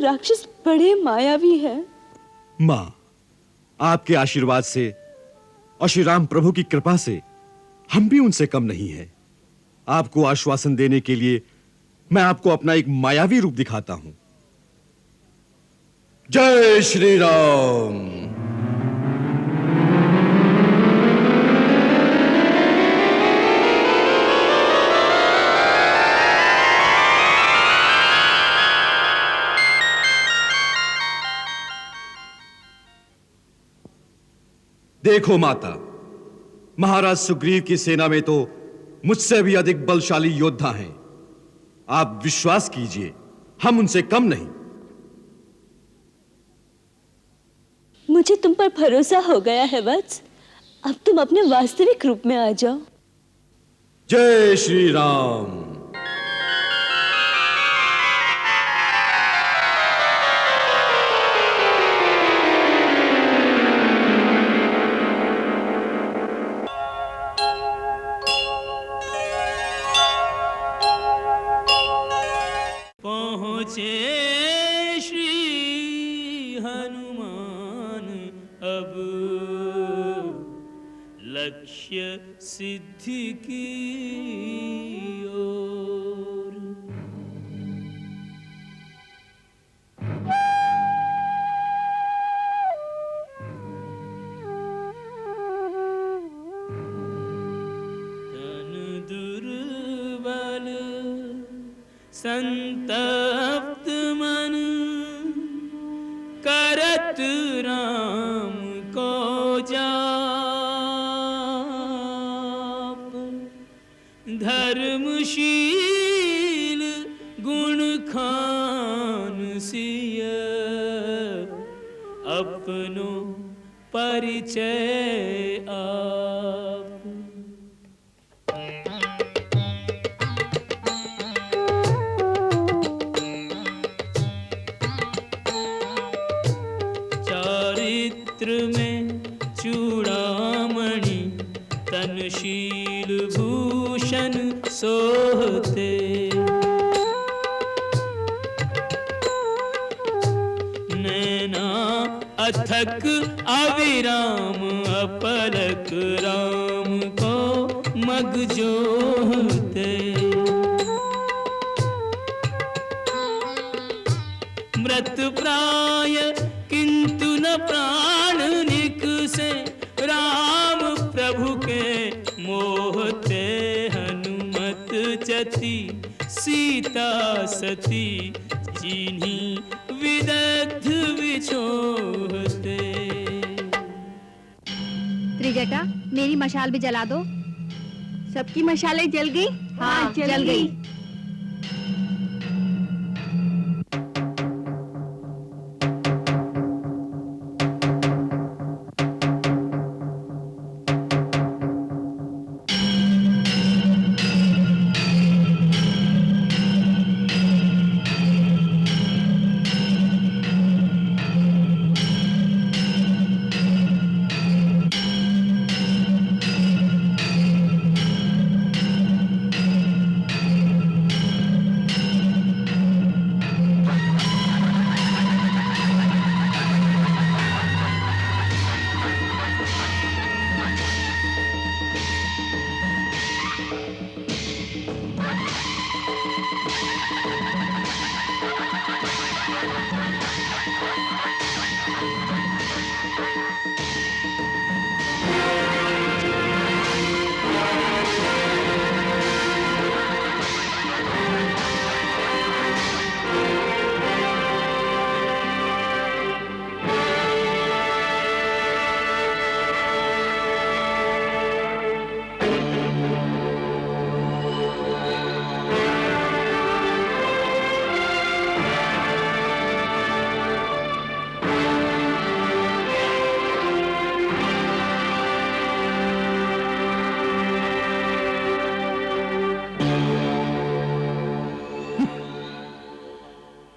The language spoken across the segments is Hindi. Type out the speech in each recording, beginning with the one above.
राक्षस बड़े मायावी हैं। माँ, आपके आशीर्वाद से और श्री राम प्रभु की कृपा से हम भी उनसे कम नहीं हैं। आपको आश्वासन देने के लिए मैं आपको अपना एक मायावी रूप दिखाता हूं। जय श्री राम। देखो माता, महाराज सुग्रीव की सेना में तो मुझसे भी अधिक बलशाली योद्धा हैं। आप विश्वास कीजिए, हम उनसे कम नहीं। मुझे तुम पर भरोसा हो गया है वत्स। अब तुम अपने वास्तविक रूप में आ जाओ। जय श्री राम। पहुँचे श्री हनुमान अब लक्ष्य सिद्धि की ओर। तन दुर्बल संतप्त मन करत राम को जाप। धर्मशील गुण खान सिय अपनो परिचय आप। में चूड़ामणि तनशील भूषण सोहते। नैना अथक अविराम अपलक राम को मग जोहते। मृत प्राय किंतु न प्राण निकसे राम प्रभु के मोहते। हनुमत जति सीता सती जिन्हीं विदग्ध विछोहते। त्रिजटा, मेरी मशाल भी जला दो। सबकी मशालें जल गई? हाँ, जल गई।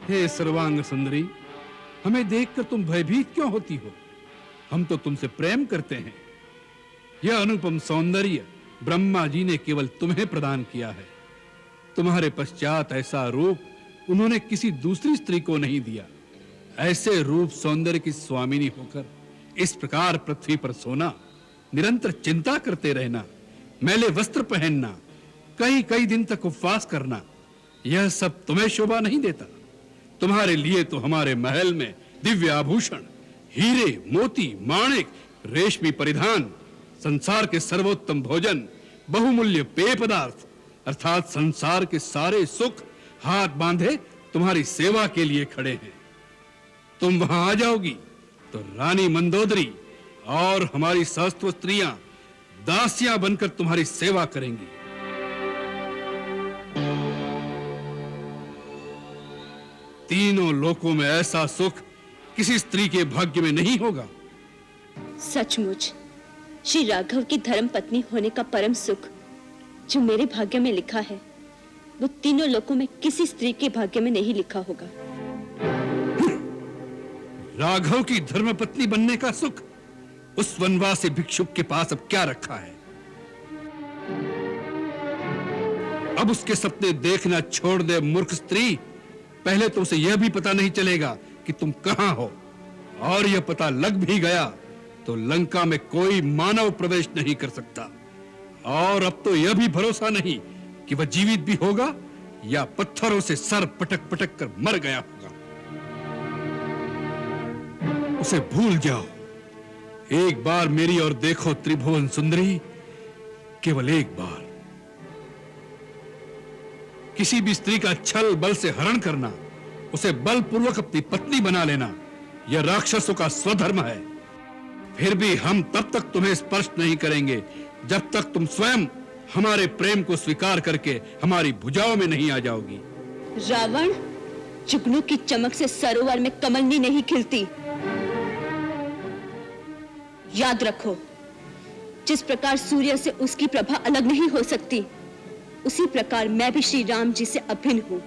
हे सर्वांग सुंदरी, हमें देखकर तुम भयभीत क्यों होती हो? हम तो तुमसे प्रेम करते हैं। यह अनुपम सौंदर्य ब्रह्मा जी ने केवल तुम्हें प्रदान किया है। तुम्हारे पश्चात ऐसा रूप उन्होंने किसी दूसरी स्त्री को नहीं दिया। ऐसे रूप सौंदर्य की स्वामिनी होकर इस प्रकार पृथ्वी पर सोना, निरंतर चिंता करते रहना, मैले वस्त्र पहनना, कई कई दिन तक उपवास करना, यह सब तुम्हें शोभा नहीं देता। तुम्हारे लिए तो हमारे महल में दिव्य आभूषण, हीरे, मोती, माणिक, रेशमी परिधान, संसार के सर्वोत्तम भोजन, बहुमूल्य पेय पदार्थ अर्थात संसार के सारे सुख हाथ बांधे तुम्हारी सेवा के लिए खड़े हैं। तुम वहां आ जाओगी तो रानी मंदोदरी और हमारी सहस्त्र स्त्रियां दासियां बनकर तुम्हारी सेवा करेंगी। तीनों लोकों में ऐसा सुख किसी स्त्री के भाग्य में नहीं होगा। सचमुच श्री राघव की धर्म पत्नी होने का परम सुख जो मेरे भाग्य में लिखा है, वो तीनों लोकों में किसी स्त्री के भाग्य में नहीं लिखा होगा। राघव की धर्मपत्नी बनने का सुख उस वनवासी भिक्षुक के पास अब क्या रखा है? अब उसके सपने देखना छोड़ दे मूर्ख स्त्री। पहले तो उसे यह भी पता नहीं चलेगा कि तुम कहां हो, और यह पता लग भी गया तो लंका में कोई मानव प्रवेश नहीं कर सकता। और अब तो यह भी भरोसा नहीं कि वह जीवित भी होगा या पत्थरों से सर पटक पटक कर मर गया होगा। उसे भूल जाओ। एक बार मेरी ओर देखो त्रिभुवन सुंदरी, केवल एक बार। किसी भी स्त्री का छल बल से हरण करना, उसे बलपूर्वक अपनी पत्नी बना लेना, यह राक्षसों का स्वधर्म है। फिर भी हम तब तक तुम्हें स्पर्श नहीं करेंगे जब तक तुम स्वयं हमारे प्रेम को स्वीकार करके हमारी भुजाओं में नहीं आ जाओगी। रावण, जुगनू की चमक से सरोवर में कमलनी नहीं खिलती। याद रखो, जिस प्रकार सूर्य से उसकी प्रभा अलग नहीं हो सकती, उसी प्रकार मैं भी श्री राम जी से अभिन्न हूं।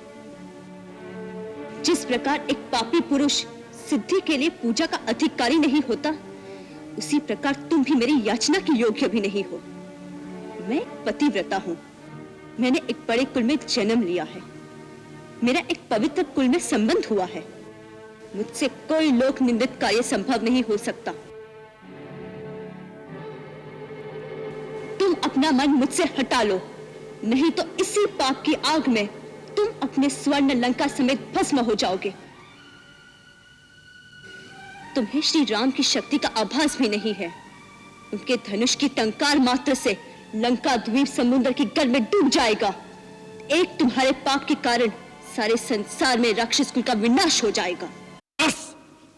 जिस प्रकार एक पापी पुरुष सिद्धि के लिए पूजा का अधिकारी नहीं होता, उसी प्रकार तुम भी मेरी याचना के योग्य भी नहीं हो। मैं एक पतिव्रता हूं। मैंने एक बड़े कुल में जन्म लिया है। मेरा एक पवित्र कुल में संबंध हुआ है। मुझसे कोई लोक निंदित कार्य संभव नहीं हो सकता। तुम अपना मन मुझसे हटा लो, नहीं तो इसी पाप की आग में तुम अपने स्वर्ण लंका समेत भस्म हो जाओगे। तुम्हें श्री राम की शक्ति का आभास भी नहीं है। उनके धनुष की टंकार मात्र से लंका द्वीप समुद्र की गर्भ में डूब जाएगा। एक तुम्हारे पाप के कारण सारे संसार में राक्षस कुल का विनाश हो जाएगा। बस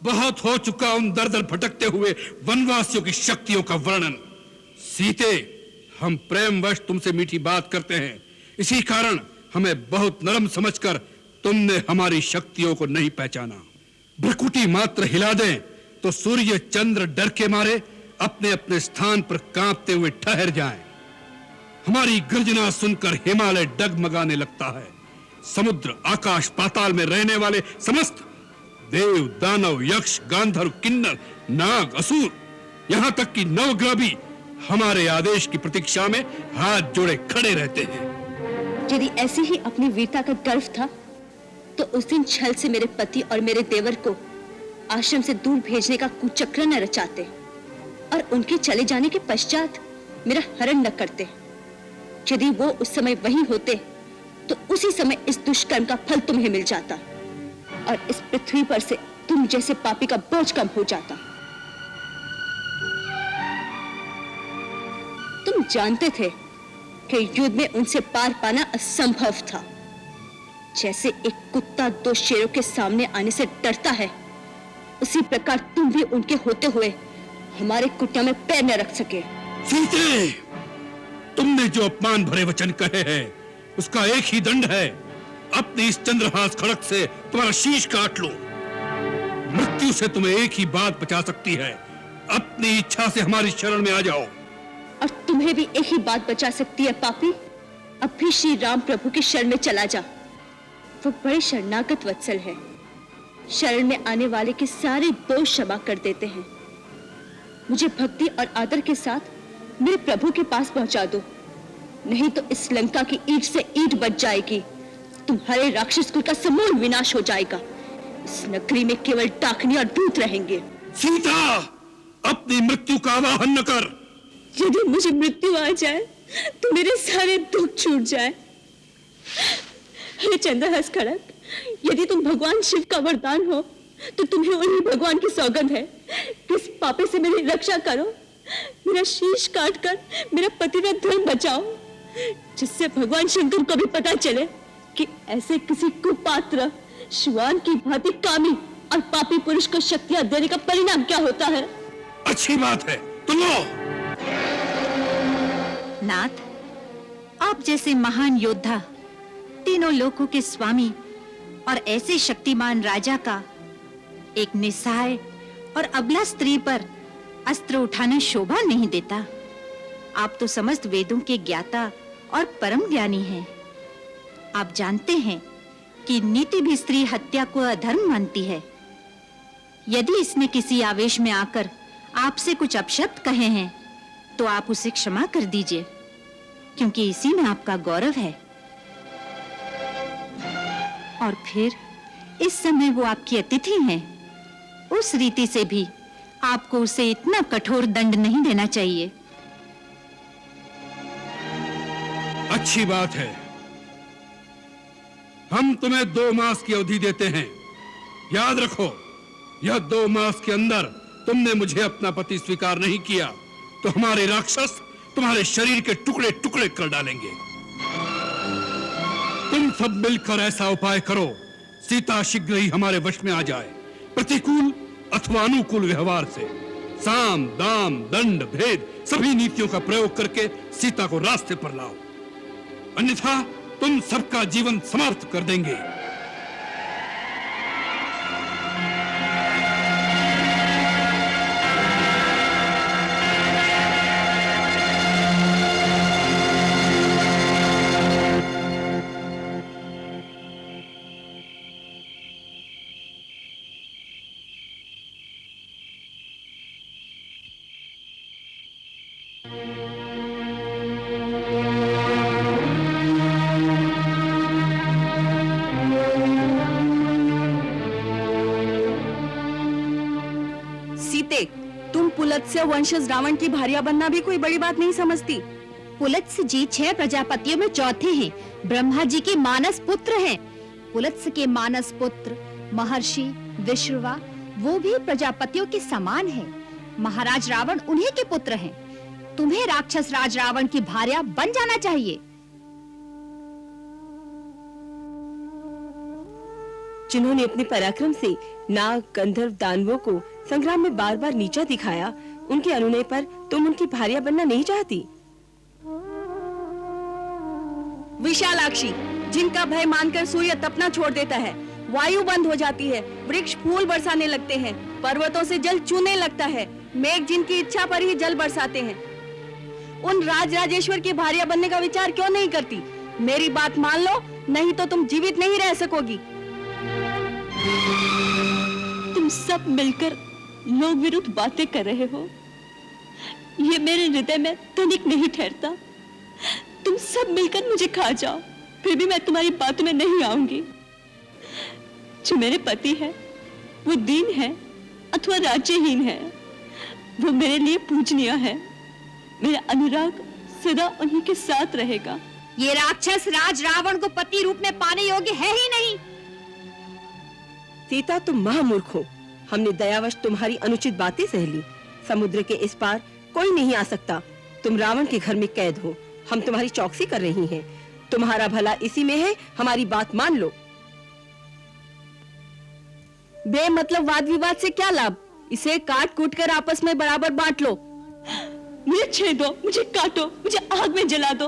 बहुत हो चुका उन दर दर भटकते हुए वनवासियों की शक्तियों का वर्णन। सीते, हम प्रेमवश तुमसे मीठी बात करते हैं, इसी कारण हमें बहुत नरम समझकर तुमने हमारी शक्तियों को नहीं पहचाना। भ्रकुटी मात्र हिला दें तो सूर्य चंद्र डर के मारे अपने अपने स्थान पर कांपते हुए ठहर जाएं। हमारी गर्जना सुनकर हिमालय डगमगाने लगता है। समुद्र, आकाश, पाताल में रहने वाले समस्त देव, दानव, यक्ष, गांधर्व, किन्नर, नाग, असुर, यहां तक कि नवग्रह भी हमारे आदेश की प्रतीक्षा में हाथ जोड़े खड़े रहते हैं। यदि ऐसी ही अपनी वीरता का गर्व था तो उस दिन छल से मेरे पति और मेरे देवर को आश्रम से दूर भेजने का कुचक्र न रचाते और उनके चले जाने के पश्चात मेरा हरण न करते। यदि वो उस समय वहीं होते तो उसी समय इस दुष्कर्म का फल तुम्हें मिल जाता और इस पृथ्वी पर से तुम जैसे पापी का बोझ कम हो जाता। तुम जानते थे कि युद्ध में उनसे पार पाना असंभव था। जैसे एक कुत्ता दो शेरों के सामने आने से डरता है, उसी प्रकार तुम भी उनके होते हुए हमारे कुटिया में पैर न रख सके। सीते, तुमने जो अपमान भरे वचन कहे हैं उसका एक ही दंड है। अपनी इस चंद्रहास खड़क से तुम्हारा शीश काट लो। मृत्यु से तुम्हें एक ही बात बचा सकती है, अपनी इच्छा से हमारी शरण में आ जाओ। और तुम्हें भी एक ही बात बचा सकती है पापी, अब भी श्री राम प्रभु की शरण में चला जा। वो बड़े शरणागत वत्सल है, शरण में आने वाले के सारे दोष क्षमा कर देते हैं। मुझे भक्ति और आदर के साथ मेरे प्रभु के पास पहुंचा दो, नहीं तो इस लंका की ईंट से ईंट बच जाएगी। तुम्हारे राक्षस कुल का समूल विनाश हो जाएगा। इस नगरी में केवल डाकनी और दूत रहेंगे। सीता, अपनी मृत्यु का आवाहन न कर। यदि मुझे मृत्यु आ जाए तो मेरे सारे दुख छूट जाए। हे चंद्रहास खड़क, यदि तुम भगवान शिव का वरदान हो तो तुम्हें उन्हीं भगवान की सौगंध है कि इस पापे से मेरी रक्षा करो, मेरा शीश काटकर मेरा पतिव्रत धर्म बचाओ, जिससे भगवान शंकर को भी पता चले कि ऐसे किसी कुपात्र शुआन की भांति कामी और पापी पुरुष को शक्तियां देने का परिणाम क्या होता है। अच्छी बात है, तो लो। नाथ, आप जैसे महान योद्धा, तीनों लोकों के स्वामी और ऐसे शक्तिमान राजा का एक निस्सहाय और अबला स्त्री पर अस्त्र उठाना शोभा नहीं देता। आप तो समस्त वेदों के ज्ञाता और परम ज्ञानी हैं। आप जानते हैं कि नीति भी स्त्री हत्या को अधर्म मानती है। यदि इसने किसी आवेश में आकर आपसे कुछ अपशब्द कहे हैं तो आप उसे क्षमा कर दीजिए, क्योंकि इसी में आपका गौरव है। और फिर इस समय वो आपकी अतिथि हैं। उस रीति से भी आपको उसे इतना कठोर दंड नहीं देना चाहिए। अच्छी बात है, हम तुम्हें 2 मास की अवधि देते हैं। याद रखो, यह 2 मास के अंदर तुमने मुझे अपना पति स्वीकार नहीं किया तो हमारे राक्षस तुम्हारे शरीर के टुकड़े टुकड़े कर डालेंगे। तुम सब मिलकर ऐसा उपाय करो, सीता शीघ्र ही हमारे वश में आ जाए। प्रतिकूल अथवा अनुकूल व्यवहार से साम दाम दंड भेद सभी नीतियों का प्रयोग करके सीता को रास्ते पर लाओ, अन्यथा तुम सबका जीवन समाप्त कर देंगे। तुम पुलत्स्य वंशज रावण की भार्या बनना भी कोई बड़ी बात नहीं समझती। पुलत्स्य जी 6 प्रजापतियों में चौथे हैं, ब्रह्मा जी के मानस पुत्र हैं। पुलत्स्य के मानस पुत्र महर्षि विश्रवा वो भी प्रजापतियों के समान हैं। महाराज रावण उन्हीं के पुत्र हैं। तुम्हें राक्षस राज रावण की भार्या बन जाना चाहिए। जिन्होंने अपने पराक्रम से नाग गंधर्व दानवों को संग्राम में बार बार नीचा दिखाया, उनके अनुनय पर तुम उनकी भार्या बनना नहीं चाहती। विशालाक्षी, जिनका भय मानकर सूर्य तपना छोड़ देता है, वायु बंद हो जाती है, वृक्ष फूल बरसाने लगते हैं, पर्वतों से जल चूने लगता है, मेघ जिनकी इच्छा पर ही जल बरसाते हैं, उन राज राजेश्वर की भार्या बनने का विचार क्यों नहीं करती? मेरी बात मान लो, नहीं तो तुम जीवित नहीं रह सकोगी। तुम सब मिलकर लोक विरुद्ध बातें कर रहे हो, ये मेरे हृदय में तनिक नहीं ठहरता। तुम सब मिलकर मुझे खा जाओ, फिर भी मैं तुम्हारी बातों में नहीं आऊंगी। जो मेरे पति है वो दीन है अथवा राज्यहीन है, वो मेरे लिए पूजनीय है। मेरा अनुराग सदा उन्हीं के साथ रहेगा। ये राक्षस राज रावण को पति रूप में पाने योग्य है ही नहीं। सीता, तुम महामूर्ख हो। हमने दयावश तुम्हारी अनुचित बातें सह ली। समुद्र के इस पार कोई नहीं आ सकता। तुम रावण के घर में कैद हो, हम तुम्हारी चौकसी कर रही हैं। तुम्हारा भला इसी में है, हमारी बात मान लो। बेमतलब वाद विवाद से क्या लाभ? इसे काट कूट कर आपस में बराबर बांट लो। मुझे छेदो, मुझे काटो, मुझे आग में जला दो।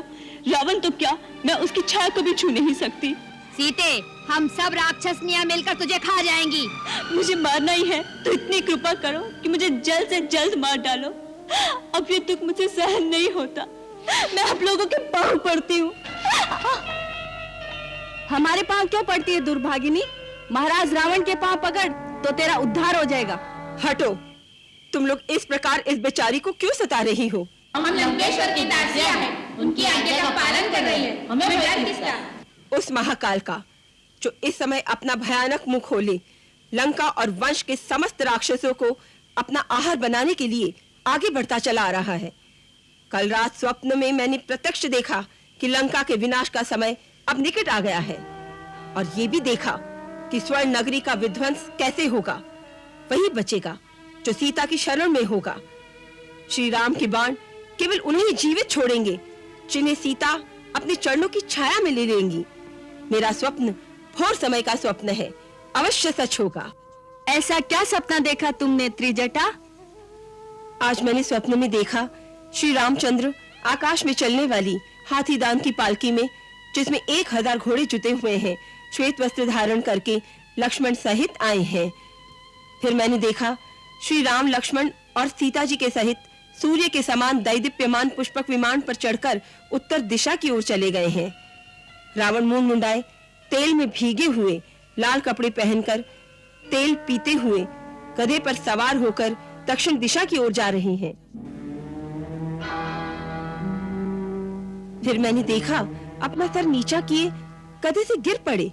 रावण तो क्या, मैं उसकी छाया को भी छू नहीं सकती। सीते, हम सब राक्षसनियां मिलकर तुझे खा जाएंगी। मुझे मारना ही है तो इतनी कृपा करो कि मुझे जल्द से जल्द मार डालो। अब ये दुख मुझे सहन नहीं होता। मैं आप लोगों के पांव पड़ती हूँ। हमारे पांव क्यों पड़ती है दुर्भागिनी? महाराज रावण के पांव पकड़ तो तेरा उद्धार हो जाएगा। हटो, तुम लोग इस प्रकार इस बेचारी को क्यों सता रही हो? हम लंकेश्वर की दासियां हैं, उनकी आज्ञा का पालन कर रही हैं। हमें डर किसका? उस महाकाल का जो इस समय अपना भयानक मुख खोले लंका और वंश के समस्त राक्षसों को अपना आहार बनाने के लिए आगे बढ़ता चला आ रहा है। कल रात स्वप्न में मैंने प्रत्यक्ष देखा कि लंका के विनाश का समय अब निकट आ गया है, और ये भी देखा कि स्वर्ण नगरी का विध्वंस कैसे होगा। वही बचेगा जो सीता की शरण में होगा। श्री राम के बाण केवल उन्हें ही जीवित छोड़ेंगे जिन्हें सीता अपने चरणों की छाया में ले लेंगी। मेरा स्वप्न घोर समय का स्वप्न है, अवश्य सच होगा। ऐसा क्या सपना देखा तुमने त्रिजटा? आज मैंने स्वप्न में देखा श्री रामचंद्र आकाश में चलने वाली हाथीदान की पालकी में, जिसमें 1000 घोड़े जुते हुए हैं, श्वेत वस्त्र धारण करके लक्ष्मण सहित आए हैं। फिर मैंने देखा श्री राम लक्ष्मण और सीता जी के सहित सूर्य के समान दैदीप्यमान पुष्पक विमान पर चढ़कर उत्तर दिशा की ओर चले गए हैं। रावण मूंड मुंडाए, तेल में भीगे हुए, लाल कपड़े पहनकर, तेल पीते हुए, गधे पर सवार होकर दक्षिण दिशा की ओर जा रहे हैं। फिर मैंने देखा अपना सर नीचा किए गधे से गिर पड़े।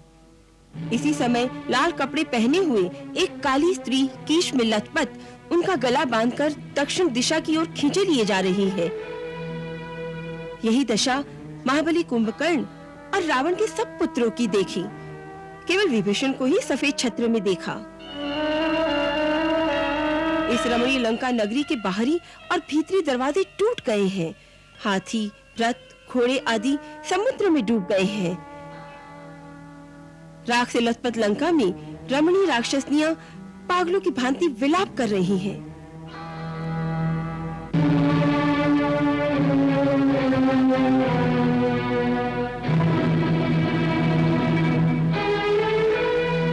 इसी समय लाल कपड़े पहने हुए एक काली स्त्री कीश में लथपथ उनका गला बांधकर दक्षिण दिशा की ओर खींचे लिए जा रही है। यही दशा महाबली कुंभकर्ण और रावण के सब पुत्रों की देखी। केवल विभीषण को ही सफेद छत्र में देखा। इस रमणीय लंका नगरी के बाहरी और भीतरी दरवाजे टूट गए हैं। हाथी, रथ, घोड़े आदि समुद्र में डूब गए हैं। राख से लथपथ लंका में रमणीय राक्षसनियां पागलों की भांति विलाप कर रही हैं।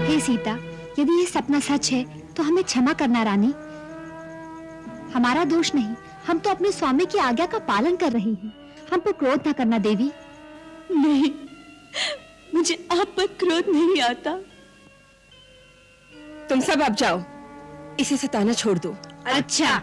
हे सीता, यदि ये सपना सच है तो हमें क्षमा करना रानी। हमारा दोष नहीं, हम तो अपने स्वामी की आज्ञा का पालन कर रही हैं। हम पर क्रोध न करना देवी। नहीं, मुझे आप पर क्रोध नहीं आता। तुम सब अब जाओ, इसे सताना छोड़ दो। अच्छा।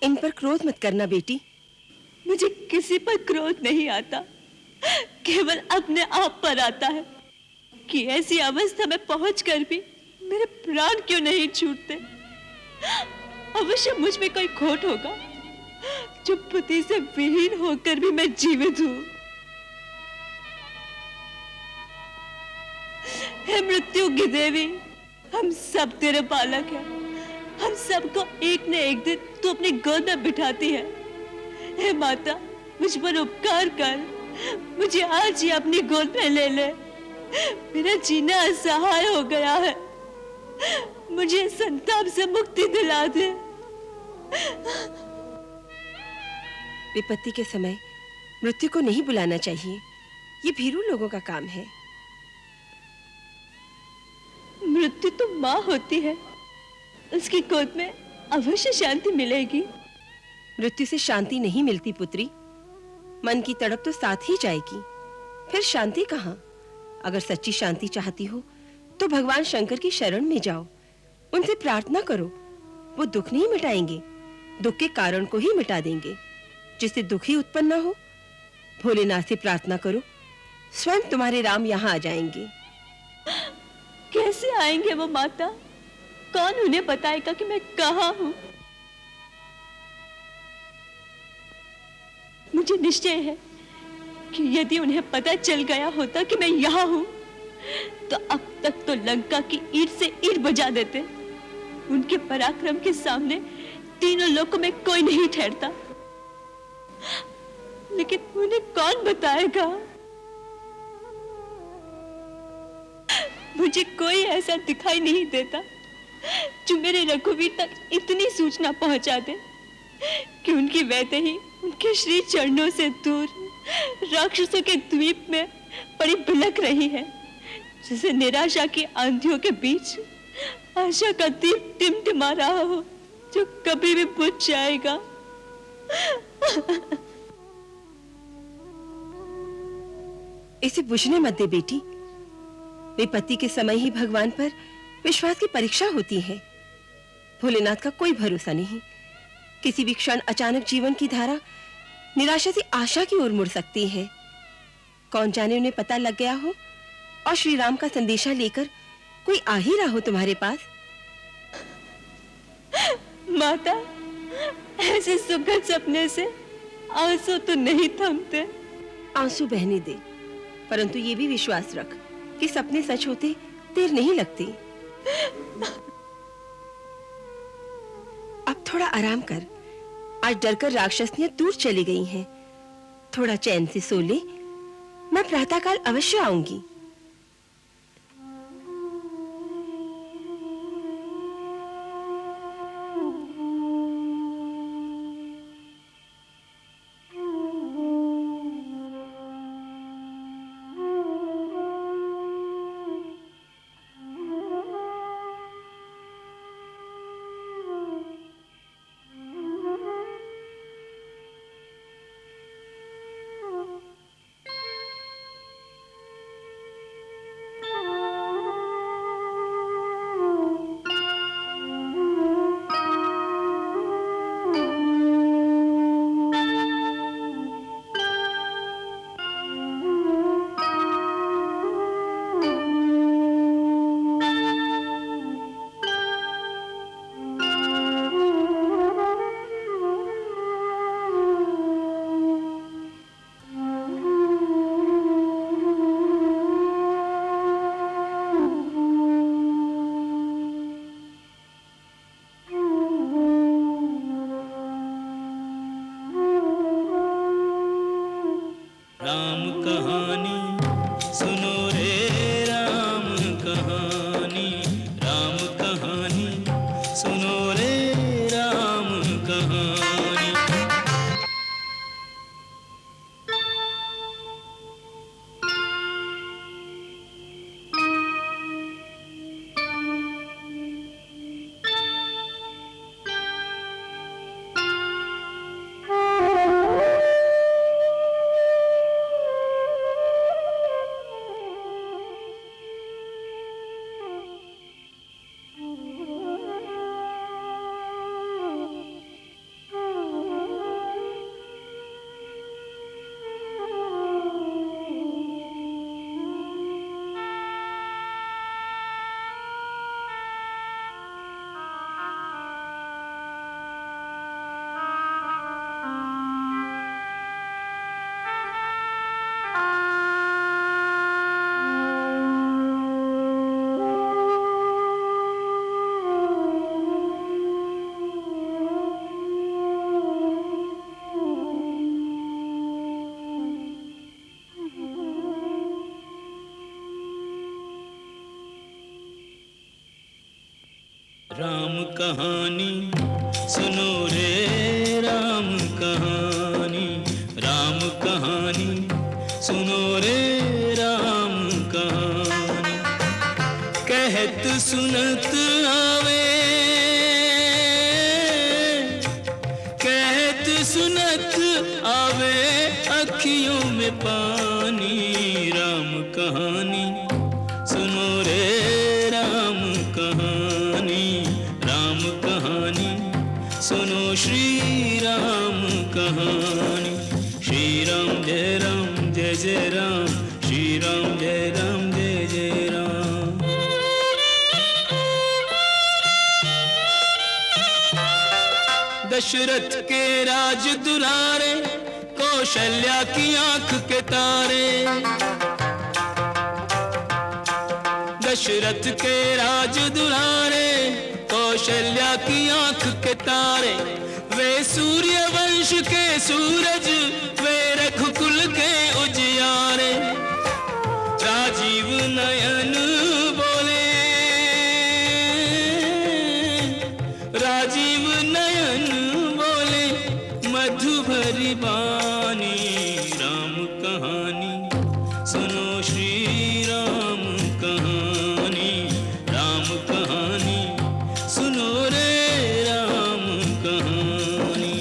इन पर क्रोध मत करना बेटी। मुझे किसी पर क्रोध नहीं आता, केवल अपने आप पर आता है कि ऐसी अवस्था में पहुंचकर भी मेरे प्राण क्यों नहीं छूटते। अवश्य मुझ में कोई खोट होगा, जो पति से विहीन होकर भी मैं जीवित हूं। हे मृत्यु की देवी, हम सब तेरे बालक हैं। हम सबको एक न एक दिन तू अपनी गोद में बिठाती है। हे माता, मुझ पर उपकार कर, मुझे आज ही अपनी गोद में ले ले। मेरा जीना असहाय हो गया है, मुझे संताप से मुक्ति दिला दे। विपत्ति के समय मृत्यु को नहीं बुलाना चाहिए, ये भीरू लोगों का काम है। मृत्यु तो माँ होती है, उसकी गोद में अवश्य शांति मिलेगी। मृत्यु से शांति नहीं मिलती पुत्री, मन की तड़प तो साथ ही जाएगी, फिर शांति कहाँ? अगर सच्ची शांति चाहती हो तो भगवान शंकर की शरण में जाओ, उनसे प्रार्थना करो। वो दुख नहीं मिटाएंगे, दुख के कारण को ही मिटा देंगे। जिससे दुख ही उत्पन्न न हो, भोलेनाथ से प्रार्थना करो, स्वयं तुम्हारे राम यहाँ आ जाएंगे। कैसे आएंगे वो माता? कौन उन्हें बताएगा कि मैं कहाँ हूँ? मुझे निश्चय है कि यदि उन्हें पता चल गया होता कि मैं यहाँ हूँ, तो अब तक तो लंका की ईंट से ईंट बजा देते। उनके पराक्रम के सामने तीनों लोगों में कोई नहीं ठहरता। लेकिन उन्हें कौन बताएगा? मुझे कोई ऐसा दिखाई नहीं देता जो मेरे रघुवीर तक इतनी सूचना पहुंचा दे कि उनकी वैदेही उनके श्री चरणों से दूर राक्षसों के द्वीप में पड़ी बिलख रही है, जैसे निराशा की आंधियों के बीच आशा का दीप टिमटिमा रहा हो, जो कभी भी बुझ जाएगा। इसे बुझने मत दे बेटी, विपत्ति के समय ही भगवान पर विश्वास की परीक्षा होती है। भोलेनाथ का कोई भरोसा नहीं, किसी भी क्षण अचानक जीवन की धारा निराशा से आशा की ओर मुड़ सकती है। कौन जाने उन्हें पता लग गया हो और श्री राम का संदेशा लेकर कोई आ ही रहा हो तुम्हारे पास। माता, ऐसे सुखद सपने से आंसू तो नहीं थमते। आंसू बहने दे, परंतु ये भी विश्वास रख कि सपने सच होते देर नहीं लगती। अब थोड़ा आराम कर, आज डरकर राक्षसनियां दूर चली गई हैं। थोड़ा चैन से सो ले, मैं प्रातःकाल अवश्य आऊंगी। राम कहानी सुनो रे, राम कहानी, राम कहानी सुनो रे, राम कहानी। राम कहानी सुनो रे, राम कहानी, राम कहानी सुनो रे, राम कहानी। कहत सुनत आवे, कहत सुनत आवे अखियों में पानी। राम कहानी सुनो रे, राम कहानी, राम कहानी सुनो श्री राम कहानी। श्री राम जय जय राम, श्री राम जय जय राम। दशरथ के राज दुलारे, कौशल्या की आंख के तारे। दशरथ के राज दुलारे, कौशल्या की आंख के तारे। वे सूर्य वंश के सूरज, वे रघुकुल के उजियारे। राजीव नयन बोले, राजीव नयन बोले, मधु भरी बानी। राम कहानी सुनो श्री राम कहानी, राम कहानी सुनो रे, राम कहानी।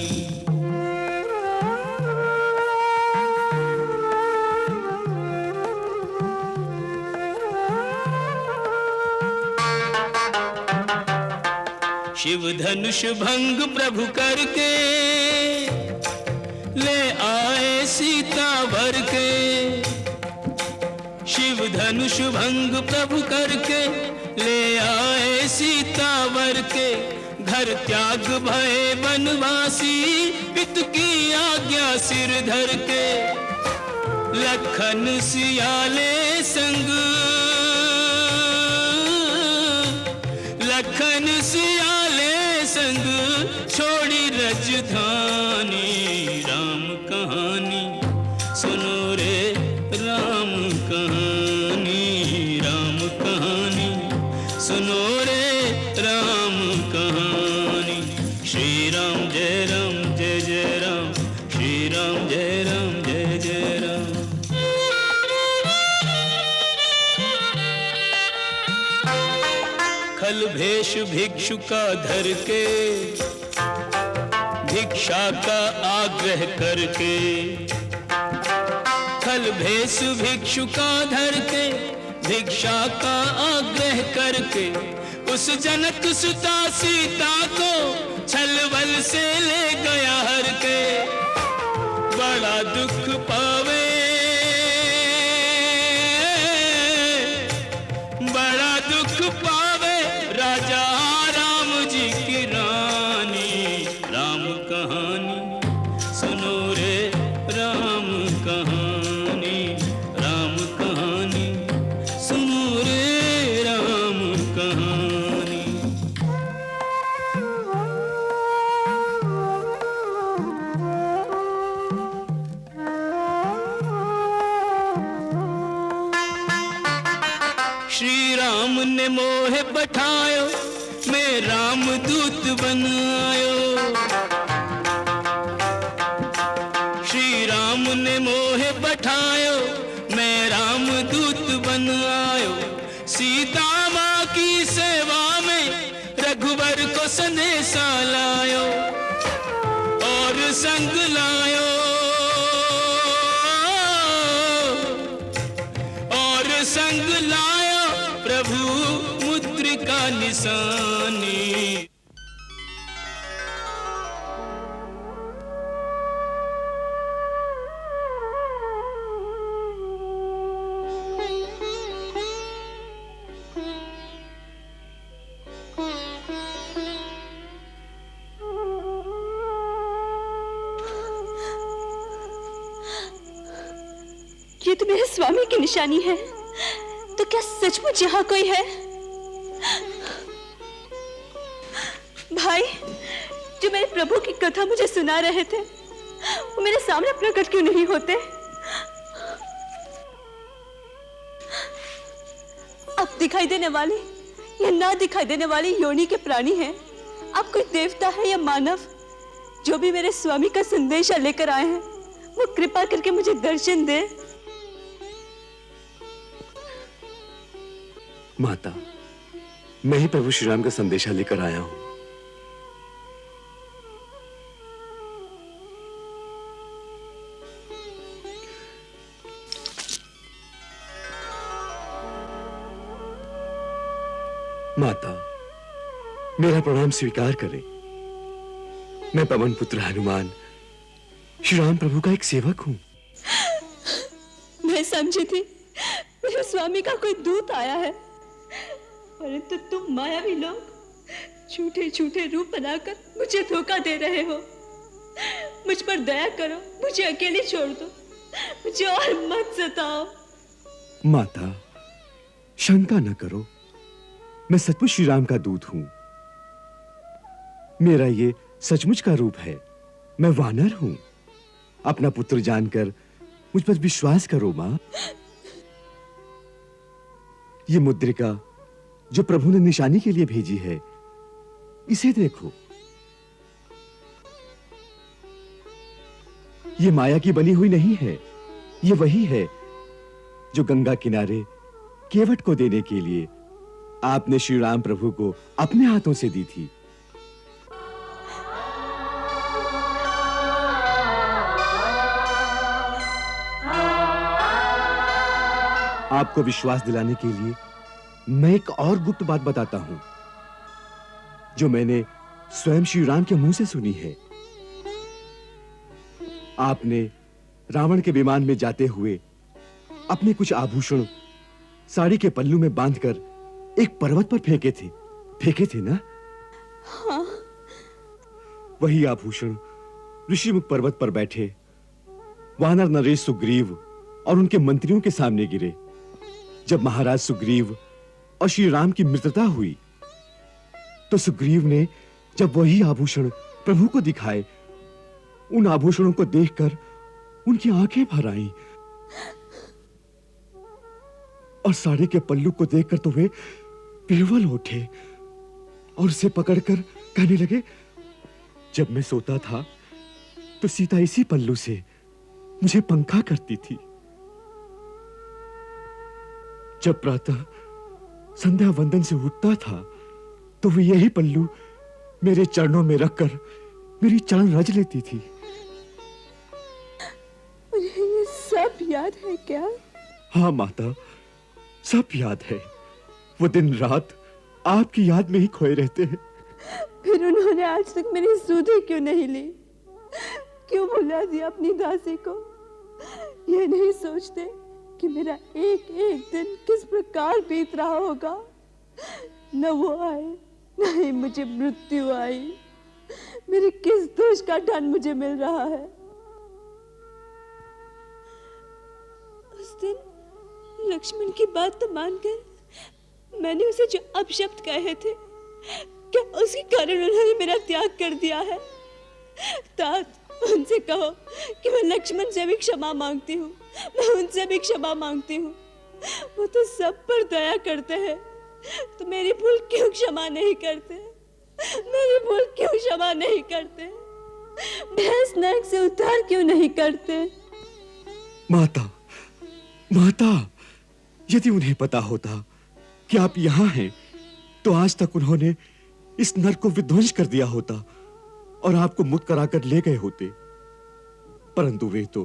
शिव धनुष भंग प्रभु करके ले आए सीता भर के। शिव धनुष भंग प्रभु करके ले आए सीता भर के। घर त्याग भय वनवासी पितु की आज्ञा सिर धर के। लखन सियाले संग, लखन सियाले संग छोड़ी रजधानी। राम कहानी सुनो रे राम कहानी, राम कहानी सुनो रे राम कहानी। श्री राम जय राम जय जय राम, श्री राम जय राम जय जय राम। खल भेष भिक्षु का धर के, भिक्षा का आग्रह करके। खल भेष भिक्षु का धर के, भिक्षा का आग्रह करके। उस जनक सुता सीता को छलबल से ले गया हर के। बड़ा दुख पावे, बड़ा दुख पावे राजा राम जी की रानी। राम कहानी सुनो रे राम कहानी, राम कहानी सुनो रे राम कहानी। श्री राम ने मोह बैठायो, मैं राम दूत बनायो। श्री राम ने मोह बैठायो, मैं राम दूत बनायो। सीता माँ की सेवा में रघुवर को संदेशा लायो और संग लायो, और संग लायो प्रभु मुद्रिका निशानी। ये तो मेरे स्वामी की निशानी है, तो क्या सचमुच यहाँ कोई है? भाई, जो मेरे प्रभु की कथा मुझे सुना रहे थे, वो मेरे सामने प्रकट क्यों नहीं होते? अब दिखाई देने वाली या ना दिखाई देने वाली योनि के प्राणी हैं। अब कोई देवता है या मानव, जो भी मेरे स्वामी का संदेशा लेकर आए हैं, वो कृपा करके मुझे दर्शन दे। माता, मैं ही प्रभु श्री राम का संदेशा लेकर आया हूं। माता, मेरा प्रणाम स्वीकार करें। मैं पवन पुत्र हनुमान श्री राम प्रभु का एक सेवक हूं। मैं समझी थी मेरे स्वामी का कोई दूत आया है, परंतु तुम मायावी लोग झूठे झूठे रूप बनाकर मुझे धोखा दे रहे हो। मुझ पर दया करो, मुझे अकेले छोड़ दो, मुझे और मत सताओ। माता, शंका न करो, मैं सचमुच श्री राम का दूत हूं। मेरा ये सचमुच का रूप है। मैं वानर हूं। अपना पुत्र जानकर मुझ पर विश्वास करो मां। ये मुद्रिका जो प्रभु ने निशानी के लिए भेजी है, इसे देखो। ये माया की बनी हुई नहीं है, ये वही है जो गंगा किनारे केवट को देने के लिए आपने श्री राम प्रभु को अपने हाथों से दी थी। आपको विश्वास दिलाने के लिए मैं एक और गुप्त बात बताता हूं। जो मैंने स्वयं श्री राम के मुंह से सुनी है। आपने रावण के विमान में जाते हुए अपने कुछ आभूषण साड़ी के पल्लू में बांधकर एक पर्वत पर फेंके थे ना? हाँ। वही आभूषण ऋषिमुख पर्वत पर बैठे वानर नरेश सुग्रीव और उनके मंत्रियों के सामने गिरे। जब महाराज सुग्रीव और श्री राम की मित्रता हुई तो सुग्रीव ने जब वही आभूषण प्रभु को दिखाए, उन आभूषणों को देखकर उनकी आंखें भर आईं और साड़ी के पल्लू को देखकर तो वे विह्वल उठे और उसे पकड़कर कहने लगे, जब मैं सोता था तो सीता इसी पल्लू से मुझे पंखा करती थी। जब प्रातः संध्या वंदन से उठता था तो वो यही पल्लू मेरे चरणों में रखकर मेरी चरण रज लेती थी। उन्हें ये सब याद है क्या? हाँ माता, सब याद है। वो दिन रात आपकी याद में ही खोए रहते हैं। फिर उन्होंने आज तक मेरी सुधि क्यों नहीं ली? क्यों भुला दिया अपनी दासी को? ये नहीं सोचते कि मेरा एक एक दिन किस प्रकार बीत रहा होगा। न वो आए, न ही मुझे मृत्यु आई। मेरे किस दोष का दंड मुझे मिल रहा है? उस दिन लक्ष्मण की बात तो मानकर मैंने उसे जो अपशब्द कहे थे, क्या उसी कारण उन्होंने मेरा त्याग कर दिया है? तात, उनसे कहो कि मैं लक्ष्मण से भी क्षमा मांगती हूँ। मैं उनसे भी क्षमा मांगती हूँ। वो तो सब पर दया करते हैं, तो मेरी भूल क्यों क्षमा नहीं करते? मेरी भूल क्यों क्षमा नहीं करते? भैंस नरक से उद्धार क्यों नहीं करते? माता, माता, यदि उन्हें पता होता कि आप यहाँ हैं, तो आज तक उन्होंने इस नरक को विध्वंस कर दिया होता और आपको मुक्त कराकर ले गए होते। परंतु वे तो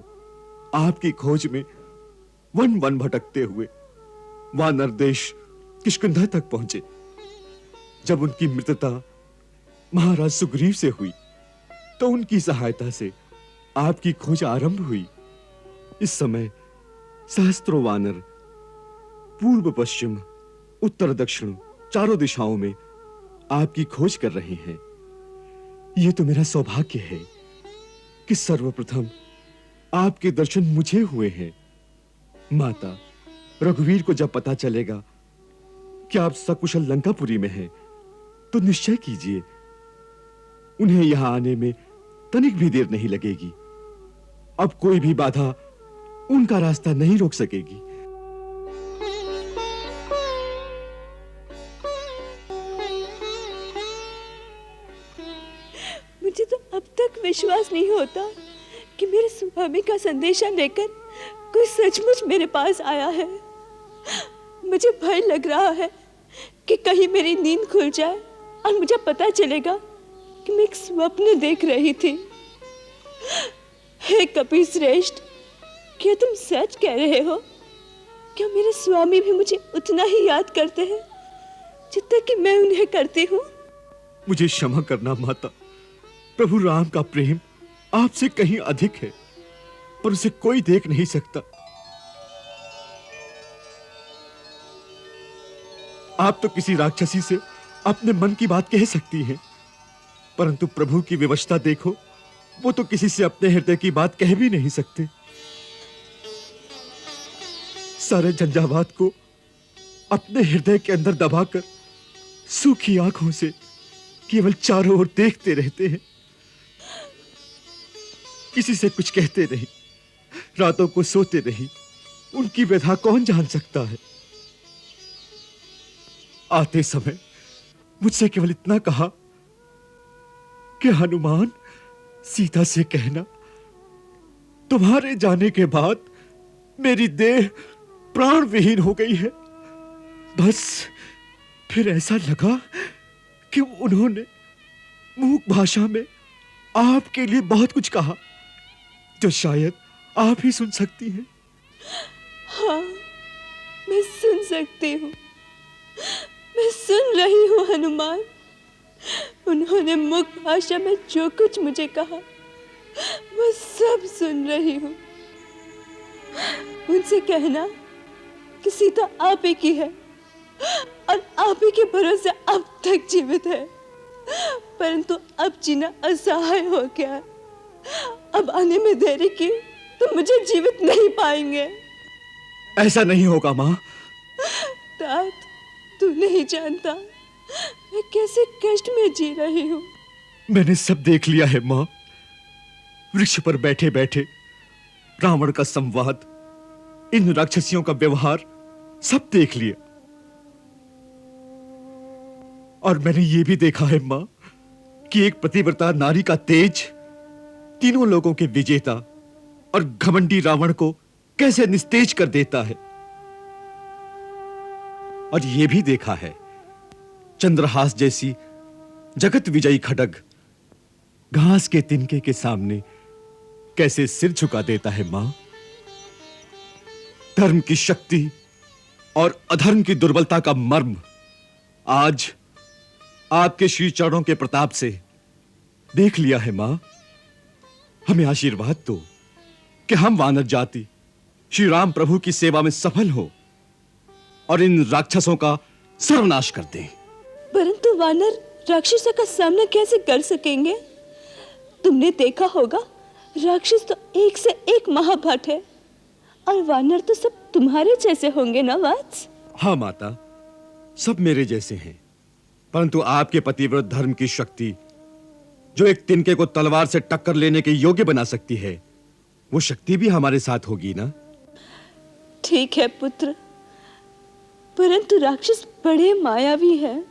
आपकी खोज में वन वन भटकते हुए वानर देश किष्किंधा तक पहुंचे। जब उनकी मित्रता महाराज सुग्रीव से हुई तो उनकी सहायता से आपकी खोज आरंभ हुई। इस समय सहस्त्रों वानर पूर्व पश्चिम उत्तर दक्षिण चारों दिशाओं में आपकी खोज कर रहे हैं। यह तो मेरा सौभाग्य है कि सर्वप्रथम आपके दर्शन मुझे हुए हैं। माता, रघुवीर को जब पता चलेगा कि आप सकुशल लंकापुरी में हैं, तो निश्चय कीजिए उन्हें यहां आने में तनिक भी देर नहीं लगेगी। अब कोई भी बाधा उनका रास्ता नहीं रोक सकेगी। मुझे तो अब तक विश्वास नहीं होता कि मेरे स्वामी का संदेशा लेकर कोई सचमुच मेरे पास आया है। मुझे भय लग रहा है कि कहीं मेरी नींद खुल जाए और मुझे पता चलेगा कि मैं एक स्वप्न देख रही थी। हे कपिश्रेष्ठ, क्या तुम सच कह रहे हो? क्या मेरे स्वामी भी मुझे उतना ही याद करते हैं जितना कि मैं उन्हें करती हूँ? मुझे क्षमा करना माता, प्रभु राम का प्रेम आपसे कहीं अधिक है, पर उसे कोई देख नहीं सकता। आप तो किसी राक्षसी से अपने मन की बात कह सकती हैं, परंतु प्रभु की विवशता देखो, वो तो किसी से अपने हृदय की बात कह भी नहीं सकते। सारे झंझावात को अपने हृदय के अंदर दबाकर सूखी आंखों से केवल चारों ओर देखते रहते हैं। किसी से कुछ कहते नहीं, रातों को सोते नहीं। उनकी व्यथा कौन जान सकता है? आते समय मुझसे केवल इतना कहा कि हनुमान, सीता से कहना तुम्हारे जाने के बाद मेरी देह प्राण विहीन हो गई है। बस फिर ऐसा लगा कि उन्होंने मूक भाषा में आपके लिए बहुत कुछ कहा, जो शायद आप ही सुन सकती हैं। हाँ, मैं सुन सकती हूँ। मैं सुन रही हूँ हनुमान। उन्होंने मुख भाषा में जो कुछ मुझे कहा मैं सब सुन रही हूँ। उनसे कहना कि सीता आप ही की है और आप ही के भरोसे अब तक जीवित है, परंतु अब जीना असहाय हो गया। अब आने में देरी की तो मुझे जीवित नहीं पाएंगे। ऐसा नहीं होगा माँ। तात, तू नहीं जानता मैं कैसे कष्ट में जी रही हूँ। मैंने सब देख लिया है माँ। वृक्ष पर बैठे बैठे रावण का संवाद, इन राक्षसियों का व्यवहार सब देख लिया। और मैंने ये भी देखा है माँ कि एक पतिव्रता नारी का तेज तीनों लोगों के विजेता और घमंडी रावण को कैसे निस्तेज कर देता है। और यह भी देखा है चंद्रहास जैसी जगत विजयी खड्ग घास के तिनके के सामने कैसे सिर झुका देता है मां। धर्म की शक्ति और अधर्म की दुर्बलता का मर्म आज आपके श्री चरणों के प्रताप से देख लिया है मां। हमें आशीर्वाद दो कि हम वानर जाति श्री राम प्रभु की सेवा में सफल हो और इन राक्षसों का सर्वनाश कर दें। परंतु वानर राक्षसों का सामना कैसे कर सकेंगे? तुमने देखा होगा राक्षस तो एक से एक महाभट है और वानर तो सब तुम्हारे जैसे होंगे ना वत्स? हाँ माता, सब मेरे जैसे हैं, परंतु आपके पतिव्रत धर्म की शक्ति जो एक तिनके को तलवार से टक्कर लेने के योग्य बना सकती है, वो शक्ति भी हमारे साथ होगी ना? ठीक है पुत्र, परंतु राक्षस बड़े मायावी हैं।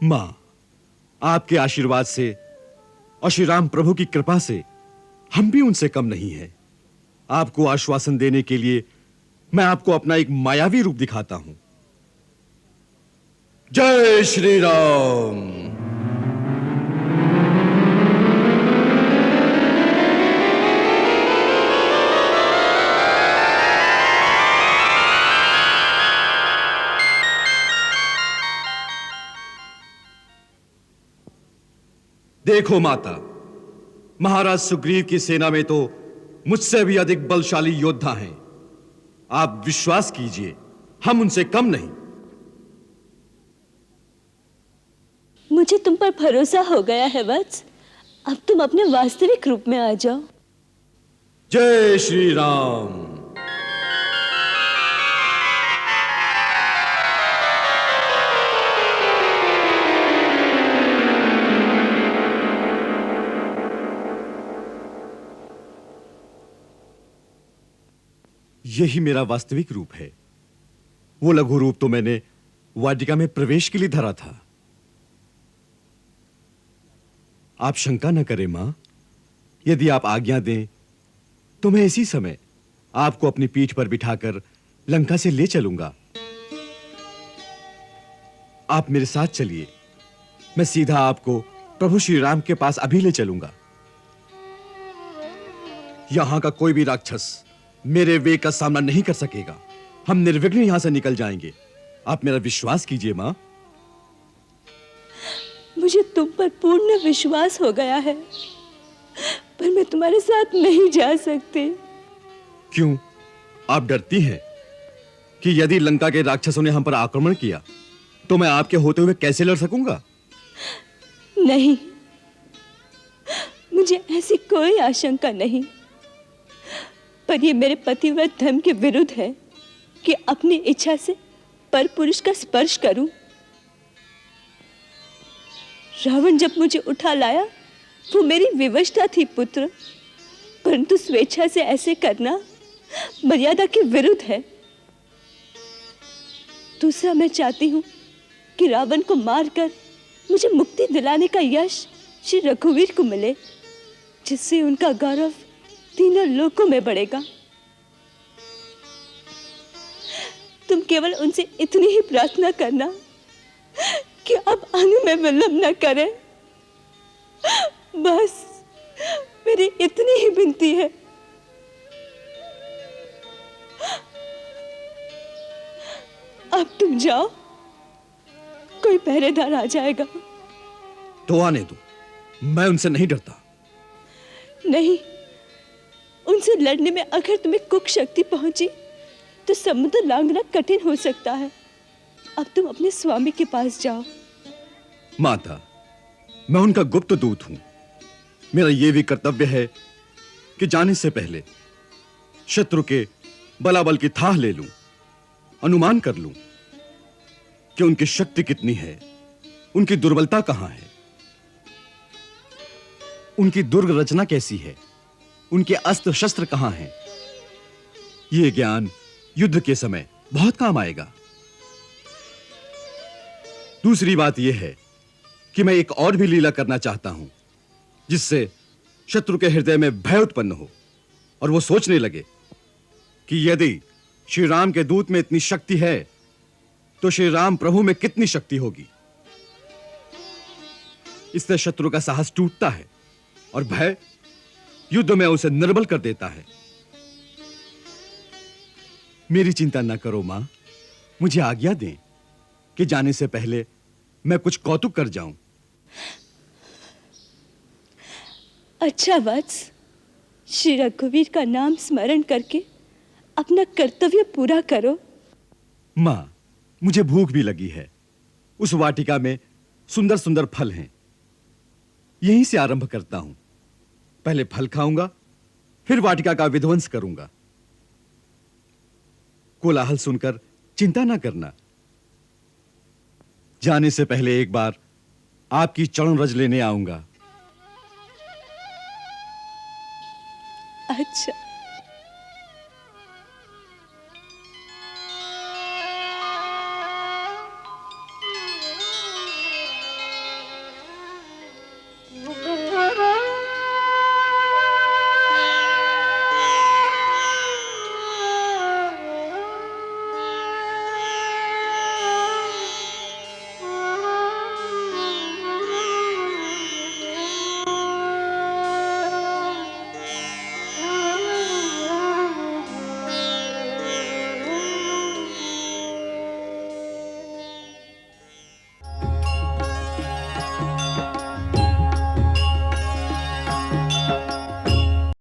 मां, आपके आशीर्वाद से और श्री राम प्रभु की कृपा से हम भी उनसे कम नहीं हैं। आपको आश्वासन देने के लिए मैं आपको अपना एक मायावी रूप दिखाता हूं। जय श्री राम। देखो माता, महाराज सुग्रीव की सेना में तो मुझसे भी अधिक बलशाली योद्धा हैं। आप विश्वास कीजिए, हम उनसे कम नहीं। मुझे तुम पर भरोसा हो गया है वत्स, अब तुम अपने वास्तविक रूप में आ जाओ। जय श्री राम। यही मेरा वास्तविक रूप है। वो लघु रूप तो मैंने वाटिका में प्रवेश के लिए धरा था। आप शंका न करें मां, यदि आप आज्ञा दें तो मैं इसी समय आपको अपनी पीठ पर बिठाकर लंका से ले चलूंगा। आप मेरे साथ चलिए, मैं सीधा आपको प्रभु श्री राम के पास अभी ले चलूंगा। यहां का कोई भी राक्षस मेरे वेग का सामना नहीं कर सकेगा। हम निर्विघ्न यहां से निकल जाएंगे। आप मेरा विश्वास कीजिए मां। मुझे तुम पर पूर्ण विश्वास हो गया है, पर मैं तुम्हारे साथ नहीं जा सकती। क्यों? आप डरती हैं कि यदि लंका के राक्षसों ने हम पर आक्रमण किया तो मैं आपके होते हुए कैसे लड़ सकूंगा? नहीं, मुझे ऐसी कोई आशंका नहीं, पर यह मेरे पतिव्रत धर्म के विरुद्ध है कि अपनी इच्छा से परपुरुष का स्पर्श करूं। रावण जब मुझे उठा लाया वो मेरी विवशता थी पुत्र, परंतु स्वेच्छा से ऐसे करना मर्यादा के विरुद्ध है। दूसरा, मैं चाहती हूं कि रावण को मारकर मुझे मुक्ति दिलाने का यश श्री रघुवीर को मिले, जिससे उनका गौरव तीनों लोकों में बढ़ेगा। तुम केवल उनसे इतनी ही प्रार्थना करना कि अब आने में विलंब न करें। बस मेरी इतनी ही विनती है। अब तुम जाओ, कोई पहरेदार आ जाएगा। तो आने दो, मैं उनसे नहीं डरता। नहीं, उनसे लड़ने में अगर तुम्हें कुक शक्ति पहुंची तो समुद्र लांघना कठिन हो सकता है। अब तुम अपने स्वामी के पास जाओ। माता, मैं उनका गुप्त दूत हूं। मेरा यह भी कर्तव्य है कि जाने से पहले शत्रु के बलाबल की थाह ले लूं, अनुमान कर लूं कि उनकी शक्ति कितनी है, उनकी दुर्बलता कहां है, उनकी दुर्ग रचना कैसी है, उनके अस्त्र शस्त्र कहां हैं। यह ज्ञान युद्ध के समय बहुत काम आएगा। दूसरी बात यह है कि मैं एक और भी लीला करना चाहता हूं, जिससे शत्रु के हृदय में भय उत्पन्न हो और वो सोचने लगे कि यदि श्री राम के दूत में इतनी शक्ति है तो श्री राम प्रभु में कितनी शक्ति होगी। इससे शत्रु का साहस टूटता है और भय युद्ध में उसे निर्बल कर देता है। मेरी चिंता न करो मां, मुझे आज्ञा दें कि जाने से पहले मैं कुछ कौतुक कर जाऊं। अच्छा वत्स, श्री रघुवीर का नाम स्मरण करके अपना कर्तव्य पूरा करो। मां, मुझे भूख भी लगी है। उस वाटिका में सुंदर सुंदर फल हैं, यहीं से आरंभ करता हूं। पहले फल खाऊंगा, फिर वाटिका का विध्वंस करूंगा। कोलाहल सुनकर चिंता ना करना। जाने से पहले एक बार आपकी चरण रज लेने आऊंगा। अच्छा।